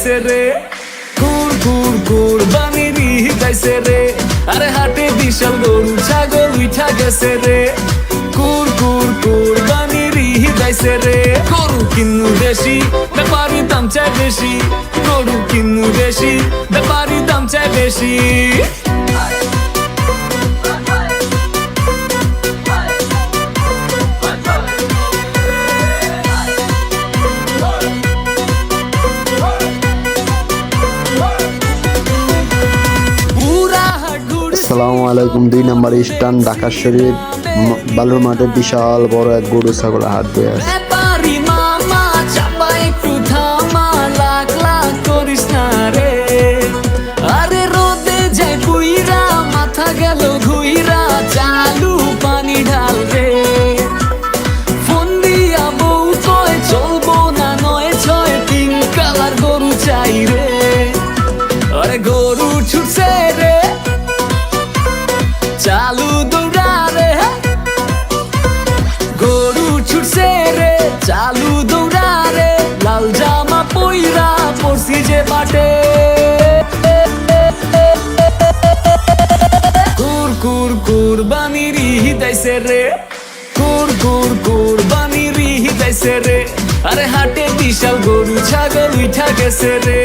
গাইছে রে, কুরবানির ঈদ আইছে রে। আরে হাটে বিশাল গরু ছাগল উঠা গেছে রে, কুরবানির ঈদ আইছে রে। গরু কিনু বেশি ব্যাপারী দাম চাই বেশি, গরু কিনু বেশি ব্যাপারী দাম চাই বেশি। আসসালামু আলাইকুম। 2 নম্বর স্টান ঢাকা শরীফ বালুর মাঠে বিশাল বড় এক গরু ছাগল হাট বয়ে আছে। আরে রোদে যায় বুইরা মাথা গেল ঘুইরা, চালু পানি ঢাল রে। ফোন দিয়া বউ কয় চলবো না 9-6 পিঙ্ক কালার গরু চাই রে। আরে গরু ছুটছে রে, চালু দৌড়া রে, গরু ছুটছে রে, চালু দৌড়া রে। লাল জামা পইরা পড়ছি যে বাটে, কুরবানির ঈদ আইছে রে, কুরবানির ঈদ আইছে রে। আরে হাটে বিশাল গরু ছাগল উঠা গেছে রে,